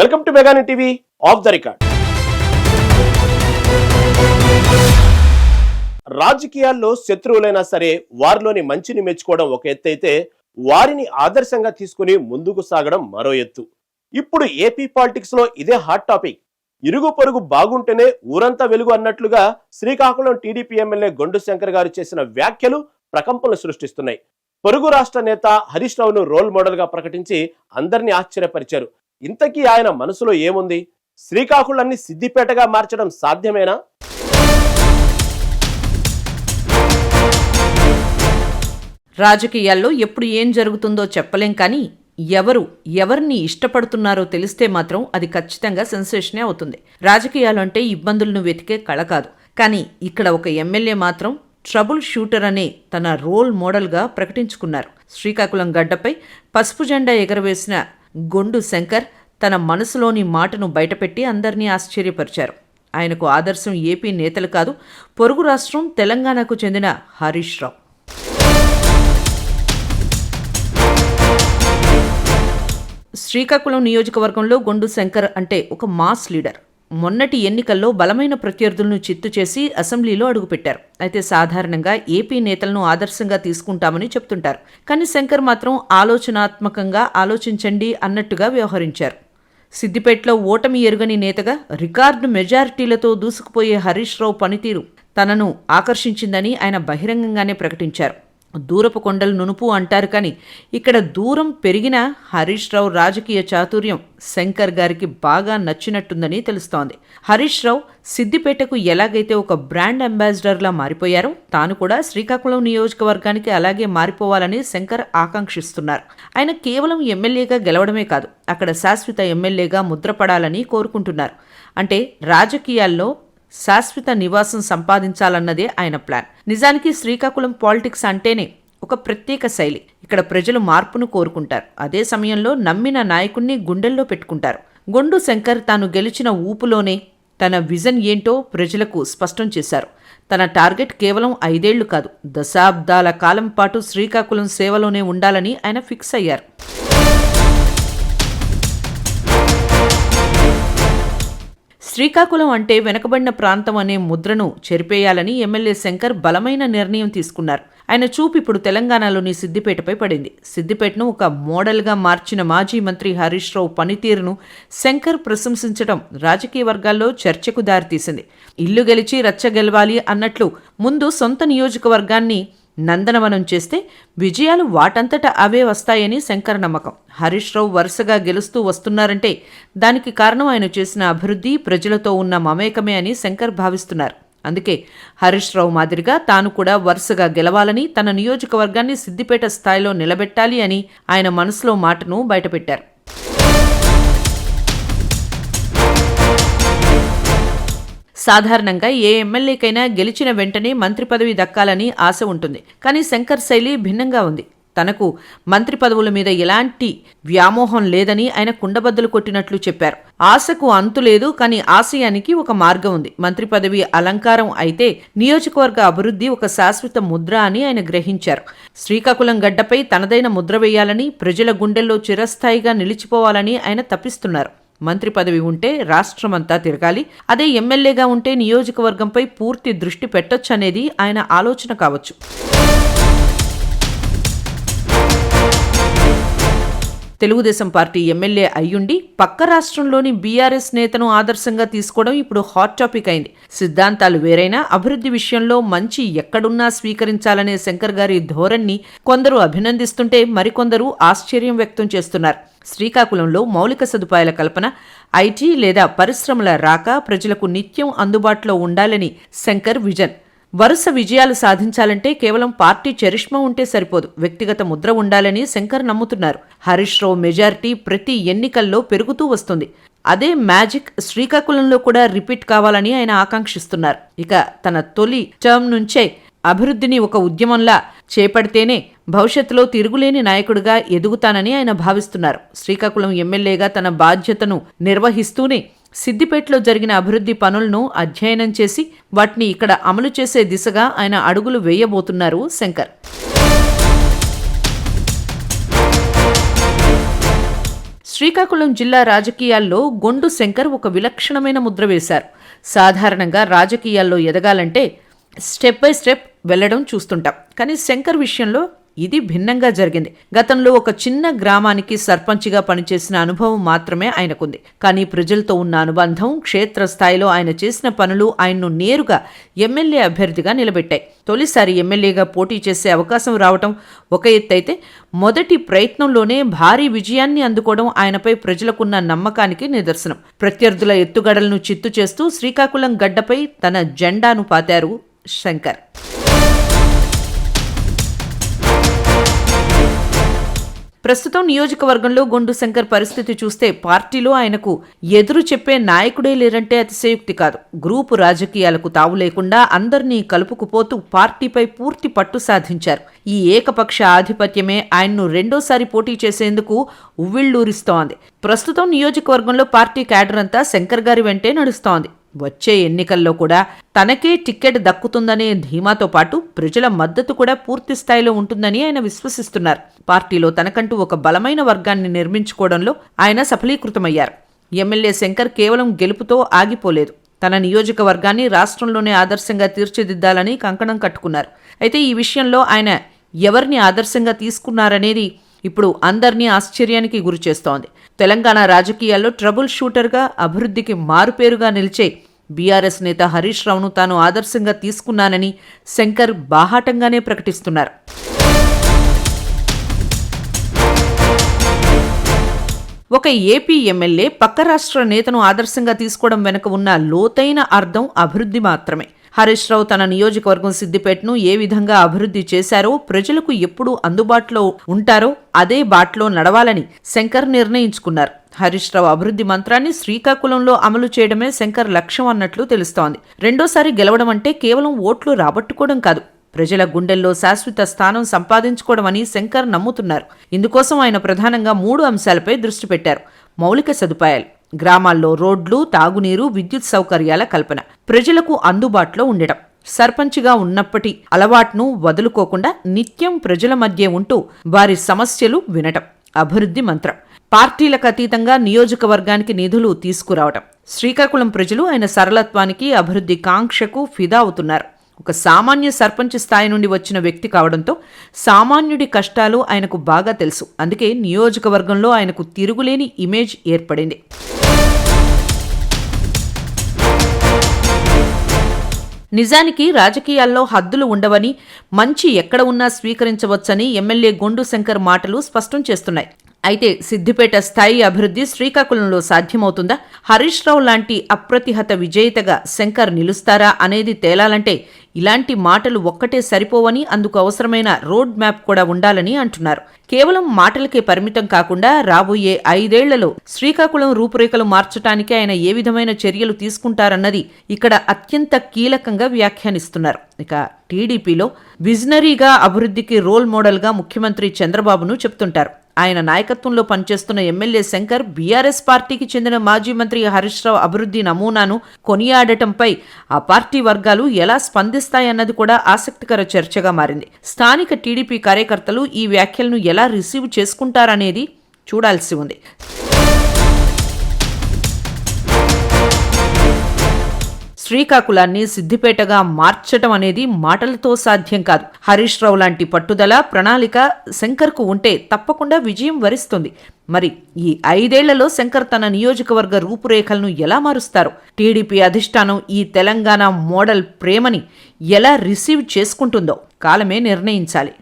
Welcome to మెగాని TV off the record. రాజకీయాల్లో శత్రువులైనా సరే వారిలోని మంచిని మెచ్చుకోవడం ఒక ఎత్తు అయితే, వారిని ఆదర్శంగా తీసుకుని ముందుకు సాగడం మరో ఎత్తు. ఇప్పుడు ఏపీ పాలిటిక్స్ లో ఇదే హాట్ టాపిక్. ఇరుగు పొరుగు బాగుంటేనే ఊరంతా వెలుగు అన్నట్లుగా శ్రీకాకుళం టీడీపీ ఎమ్మెల్యే గొండు శంకర్ గారు చేసిన వ్యాఖ్యలు ప్రకంపనలు సృష్టిస్తున్నాయి. పొరుగు రాష్ట్ర నేత హరీష్ రావును రోల్ మోడల్ గా ప్రకటించి అందరినీ ఆశ్చర్యపరిచారు. ఇంతకీ ఆయన మనసులో ఏముంది? శ్రీకాకుళాన్ని సిద్దిపేటగా మార్చడం సాధ్యమేనా? రాజకీయాల్లో ఎప్పుడు ఏం జరుగుతుందో చెప్పలేం, కానీ ఎవరిని ఇష్టపడుతున్నారో తెలిస్తే మాత్రం అది ఖచ్చితంగా సెన్సేషనే అవుతుంది. రాజకీయాలు అంటే ఇబ్బందులను వెతికే కళ కాదు. కానీ ఇక్కడ ఒక ఎమ్మెల్యే మాత్రం ట్రబుల్ షూటర్ అనే తన రోల్ మోడల్గా ప్రకటించుకున్నారు. శ్రీకాకుళం గడ్డపై పసుపు జెండా ఎగరవేసిన గొండు శంకర్ తన మనసులోని మాటను బయటపెట్టి అందరినీ ఆశ్చర్యపరిచారు. ఆయనకు ఆదర్శం ఏపీ నేతలు కాదు, పొరుగు రాష్ట్రం తెలంగాణకు చెందిన హరీష్ రావు. శ్రీకాకుళం నియోజకవర్గంలో గొండు శంకర్ అంటే ఒక మాస్ లీడర్. మొన్నటి ఎన్నికల్లో బలమైన ప్రత్యర్థులను చిత్తు చేసి అసెంబ్లీలో అడుగుపెట్టారు. అయితే సాధారణంగా ఏపీ నేతలను ఆదర్శంగా తీసుకుంటామని చెప్తుంటారు. కానీ శంకర్ మాత్రం ఆలోచనాత్మకంగా ఆలోచించండి అన్నట్టుగా వ్యవహరించారు. సిద్దిపేటలో ఓటమి ఎరుగని నేతగా రికార్డు మెజారిటీలతో దూసుకుపోయే హరీష్ రావు పనితీరు తనను ఆకర్షించిందని ఆయన బహిరంగంగానే ప్రకటించారు. దూరపు కొండలు నునుపు అంటారు, కానీ ఇక్కడ దూరం పెరిగినా హరీష్ రావు రాజకీయ చాతుర్యం శంకర్ గారికి బాగా నచ్చినట్టుందని తెలుస్తోంది. హరీష్ రావు సిద్దిపేటకు ఎలాగైతే ఒక బ్రాండ్ అంబాసిడర్లా మారిపోయారో, తాను కూడా శ్రీకాకుళం నియోజకవర్గానికి అలాగే మారిపోవాలని శంకర్ ఆకాంక్షిస్తున్నారు. ఆయన కేవలం ఎమ్మెల్యేగా గెలవడమే కాదు, అక్కడ శాశ్వత ఎమ్మెల్యేగా ముద్రపడాలని కోరుకుంటున్నారు. అంటే రాజకీయాల్లో శాశ్వత నివాసం సంపాదించాలన్నదే ఆయన ప్లాన్. నిజానికి శ్రీకాకుళం పాలిటిక్స్ అంటేనే ఒక ప్రత్యేక శైలి. ఇక్కడ ప్రజలు మార్పును కోరుకుంటారు, అదే సమయంలో నమ్మిన నాయకుణ్ణి గుండెల్లో పెట్టుకుంటారు. గొండు శంకర్ తాను గెలిచిన ఊపులోనే తన విజన్ ఏంటో ప్రజలకు స్పష్టం చేశారు. తన టార్గెట్ కేవలం 5 ఏళ్లు కాదు, దశాబ్దాల కాలం పాటు శ్రీకాకుళం సేవలోనే ఉండాలని ఆయన ఫిక్స్ అయ్యారు. శ్రీకాకుళం అంటే వెనకబడిన ప్రాంతం అనే ముద్రను చెరిపేయాలని ఎమ్మెల్యే శంకర్ బలమైన నిర్ణయం తీసుకున్నారు. ఆయన చూపు ఇప్పుడు తెలంగాణలోని సిద్దిపేటపై పడింది. సిద్దిపేటను ఒక మోడల్గా మార్చిన మాజీ మంత్రి హరీష్ రావు పనితీరును శంకర్ ప్రశంసించడం రాజకీయ వర్గాల్లో చర్చకు దారితీసింది. ఇల్లు గెలిచి రచ్చ గెలవాలి అన్నట్లు ముందు సొంత నియోజకవర్గాన్ని నందనవనం చేస్తే విజయాలు వాటంతటా అవే వస్తాయని శంకర్ నమ్మకం. హరీష్ రావు వరుసగా గెలుస్తూ వస్తున్నారంటే దానికి కారణం ఆయన చేసిన అభివృద్ధి, ప్రజలతో ఉన్న మమేకమే అని శంకర్ భావిస్తున్నారు. అందుకే హరీష్ రావు మాదిరిగా తాను కూడా వరుసగా గెలవాలని, తన నియోజకవర్గాన్ని సిద్దిపేట స్థాయిలో నిలబెట్టాలి అని ఆయన మనసులో మాటను బయటపెట్టారు. సాధారణంగా ఏ ఎమ్మెల్యేకైనా గెలిచిన వెంటనే మంత్రి పదవి దక్కాలని ఆశ ఉంటుంది. కానీ శంకర్ శైలి భిన్నంగా ఉంది. తనకు మంత్రి పదవుల మీద ఎలాంటి వ్యామోహం లేదని ఆయన కుండబద్దలు కొట్టినట్లు చెప్పారు. ఆశకు అంతు లేదు, కానీ ఆశయానికి ఒక మార్గం ఉంది. మంత్రి పదవి అలంకారం అయితే నియోజకవర్గ అభివృద్ధి ఒక శాశ్వత ముద్ర అని ఆయన గ్రహించారు. శ్రీకాకుళం గడ్డపై తనదైన ముద్ర వేయాలని, ప్రజల గుండెల్లో చిరస్థాయిగా నిలిచిపోవాలని ఆయన తప్పిస్తున్నారు. మంత్రి పదవి ఉంటే రాష్ట్రమంతా తిరగాలి, అదే ఎమ్మెల్యేగా ఉంటే నియోజకవర్గంపై పూర్తి దృష్టి పెట్టొచ్చనేది ఆయన ఆలోచన కావచ్చు. తెలుగుదేశం పార్టీ ఎమ్మెల్యే అయ్యుండి పక్క రాష్ట్రంలోని బీఆర్ఎస్ నేతను ఆదర్శంగా తీసుకోవడం ఇప్పుడు హాట్ టాపిక్ అయింది. సిద్ధాంతాలు వేరైనా అభివృద్ధి విషయంలో మంచి ఎక్కడున్నా స్వీకరించాలనే శంకర్ గారి ధోరణిని కొందరు అభినందిస్తుంటే మరికొందరు ఆశ్చర్యం వ్యక్తం చేస్తున్నారు. శ్రీకాకుళంలో మౌలిక సదుపాయాల కల్పన, ఐటీ లేదా పరిశ్రమల రాక, ప్రజలకు నిత్యం అందుబాటులో ఉండాలని శంకర్ విజన్. వరుస విజయాలు సాధించాలంటే కేవలం పార్టీ చరిష్మా ఉంటే సరిపోదు, వ్యక్తిగత ముద్ర ఉండాలని శంకర్ నమ్ముతున్నారు. హరీష్ రావు మెజారిటీ ప్రతి ఎన్నికల్లో పెరుగుతూ వస్తుంది. అదే మ్యాజిక్ శ్రీకాకుళంలో కూడా రిపీట్ కావాలని ఆయన ఆకాంక్షిస్తున్నారు. ఇక తన తొలి టర్మ్ నుంచే అభివృద్ధిని ఒక ఉద్యమంలా చేపడితేనే భవిష్యత్తులో తిరుగులేని నాయకుడిగా ఎదుగుతానని ఆయన భావిస్తున్నారు. శ్రీకాకుళం ఎమ్మెల్యేగా తన బాధ్యతను నిర్వహిస్తూనే సిద్దిపేటలో జరిగిన అభివృద్ధి పనులను అధ్యయనం చేసి వాటిని ఇక్కడ అమలు చేసే దిశగా ఆయన అడుగులు వేయబోతున్నారు శంకర్. శ్రీకాకుళం జిల్లా రాజకీయాల్లో గొండు శంకర్ ఒక విలక్షణమైన ముద్ర వేశారు. సాధారణంగా రాజకీయాల్లో ఎదగాలంటే స్టెప్ బై స్టెప్ వెళ్లడం చూస్తుంటాం. కానీ శంకర్ విషయంలో ఇది భిన్నంగా జరిగింది. గతంలో ఒక చిన్న గ్రామానికి సర్పంచ్గా పనిచేసిన అనుభవం మాత్రమే ఆయనకుంది. కానీ ప్రజలతో ఉన్న అనుబంధం, క్షేత్రస్థాయిలో ఆయన చేసిన పనులు ఆయన్ను నేరుగా ఎమ్మెల్యే అభ్యర్థిగా నిలబెట్టాయి. తొలిసారి ఎమ్మెల్యేగా పోటీ చేసే అవకాశం రావటం ఒక ఎత్తైతే, మొదటి ప్రయత్నంలోనే భారీ విజయాన్ని అందుకోవడం ఆయనపై ప్రజలకున్న నమ్మకానికి నిదర్శనం. ప్రత్యర్థుల ఎత్తుగడలను చిత్తు చేస్తూ శ్రీకాకుళం గడ్డపై తన జెండాను పాతారు శంకర్. ప్రస్తుతం నియోజకవర్గంలో గొండు శంకర్ పరిస్థితి చూస్తే పార్టీలో ఆయనకు ఎదురు చెప్పే నాయకుడే లేరంటే అతిశయోక్తి కాదు. గ్రూపు రాజకీయాలకు తావు లేకుండా అందరినీ కలుపుకుపోతూ పార్టీపై పూర్తి పట్టు సాధించారు. ఈ ఏకపక్ష ఆధిపత్యమే ఆయన్ను రెండోసారి పోటీ చేసేందుకు ఉవ్విళ్లూరిస్తోంది. ప్రస్తుతం నియోజకవర్గంలో పార్టీ క్యాడర్ అంతా శంకర్ గారి వెంటే నడుస్తోంది. వచ్చే ఎన్నికల్లో కూడా తనకే టిక్కెట్ దక్కుతుందనే ధీమాతో పాటు ప్రజల మద్దతు కూడా పూర్తి స్థాయిలో ఉంటుందని ఆయన విశ్వసిస్తున్నారు. పార్టీలో తనకంటూ ఒక బలమైన వర్గాన్ని నిర్మించుకోవడంలో ఆయన సఫలీకృతమయ్యారు. ఎమ్మెల్యే శంకర్ కేవలం గెలుపుతో ఆగిపోలేదు. తన నియోజకవర్గాన్ని రాష్ట్రంలోనే ఆదర్శంగా తీర్చిదిద్దాలని కంకణం కట్టుకున్నారు. అయితే ఈ విషయంలో ఆయన ఎవరిని ఆదర్శంగా తీసుకున్నారనేది ఇప్పుడు అందర్నీ ఆశ్చర్యానికి గురిచేస్తోంది. తెలంగాణ రాజకీయాల్లో ట్రబుల్ షూటర్గా, అభివృద్ధికి మారుపేరుగా నిలిచే బీఆర్ఎస్ నేత హరీష్ రావును తాను ఆదర్శంగా తీసుకున్నానని శంకర్ బాహాటంగానే ప్రకటిస్తున్నారు. ఒక ఏపీ ఎమ్మెల్యే పక్క రాష్ట్ర నేతను ఆదర్శంగా తీసుకోవడం వెనుక ఉన్న లోతైన అర్థం అభివృద్ధి మాత్రమే. హరీష్ రావు తన నియోజకవర్గం సిద్దిపేటను ఏ విధంగా అభివృద్ధి చేశారో, ప్రజలకు ఎప్పుడు అందుబాటులో ఉంటారో అదే బాటలో నడవాలని శంకర్ నిర్ణయించుకున్నారు. హరీష్ రావు అభివృద్ధి మంత్రాన్ని శ్రీకాకుళంలో అమలు చేయడమే శంకర్ లక్ష్యం అన్నట్లు తెలుస్తోంది. రెండోసారి గెలవడం అంటే కేవలం ఓట్లు రాబట్టుకోవడం కాదు, ప్రజల గుండెల్లో శాశ్వత స్థానం సంపాదించుకోవడం అని శంకర్ నమ్ముతున్నారు. ఇందుకోసం ఆయన ప్రధానంగా 3 అంశాలపై దృష్టి పెట్టారు. మౌలిక సదుపాయాలు, గ్రామాల్లో రోడ్లు, తాగునీరు, విద్యుత్ సౌకర్యాల కల్పన, ప్రజలకు అందుబాటులో ఉండటం, సర్పంచ్గా ఉన్నప్పటి అలవాటును వదులుకోకుండా నిత్యం ప్రజల మధ్య ఉంటూ వారి సమస్యలు వినటం అభివృద్ధి మంత్రం. పార్టీలకు అతీతంగా నియోజకవర్గానికి నిధులు తీసుకురావటం. శ్రీకాకుళం ప్రజలు ఆయన సరళత్వానికి, అభివృద్ధి కాంక్షకు ఫిదా అవుతున్నారు. ఒక సామాన్య సర్పంచ్ స్థాయి నుండి వచ్చిన వ్యక్తి కావడంతో సామాన్యుడి కష్టాలు ఆయనకు బాగా తెలుసు. అందుకే నియోజకవర్గంలో ఆయనకు తిరుగులేని ఇమేజ్ ఏర్పడింది. నిజానికి రాజకీయాల్లో హద్దులు ఉండవని, మంచి ఎక్కడ ఉన్నా స్వీకరించవచ్చని ఎమ్మెల్యే గొండు శంకర్ మాటలు స్పష్టం చేస్తున్నాయి. అయితే సిద్దిపేట స్థాయి అభివృద్ధి శ్రీకాకుళంలో సాధ్యమవుతుందా? హరీష్ రావు లాంటి అప్రతిహత విజేతగా శంకర్ నిలుస్తారా అనేది తేలాలంటే ఇలాంటి మాటలు ఒక్కటే సరిపోవని, అందుకు అవసరమైన రోడ్ మ్యాప్ కూడా ఉండాలని అంటున్నారు. కేవలం మాటలకే పరిమితం కాకుండా రాబోయే 5 ఏళ్లలో శ్రీకాకుళం రూపురేఖలు మార్చడానికి ఆయన ఏ విధమైన చర్యలు తీసుకుంటారన్నది ఇక్కడ అత్యంత కీలకంగా వ్యాఖ్యానిస్తున్నారు. ఇక టీడీపీలో విజనరీగా, అభివృద్ధికి రోల్ మోడల్గా ముఖ్యమంత్రి చంద్రబాబును చెప్తుంటారు. ఆయన నాయకత్వంలో పనిచేస్తున్న ఎమ్మెల్యే శంకర్ బీఆర్ఎస్ పార్టీకి చెందిన మాజీ మంత్రి హరీష్ రావు అభివృద్ధి నమూనాను కొనియాడటంపై ఆ పార్టీ వర్గాలు ఎలా స్పందిస్తాయన్నది కూడా ఆసక్తికర చర్చగా మారింది. స్థానిక టీడీపీ కార్యకర్తలు ఈ వ్యాఖ్యలను ఎలా రిసీవ్ చేసుకుంటారనేది చూడాల్సి ఉంది. శ్రీకాకుళాన్ని సిద్దిపేటగా మార్చటం అనేది మాటలతో సాధ్యం కాదు. హరీష్ రావు లాంటి పట్టుదల, ప్రణాళిక శంకర్కు ఉంటే తప్పకుండా విజయం వరిస్తుంది. మరి ఈ 5 ఏళ్లలో శంకర్ తన నియోజకవర్గ రూపురేఖలను ఎలా మారుస్తారు? టీడీపీ అధిష్టానం ఈ తెలంగాణ మోడల్ ప్రేమని ఎలా రిసీవ్ చేసుకుంటుందో కాలమే నిర్ణయించాలి.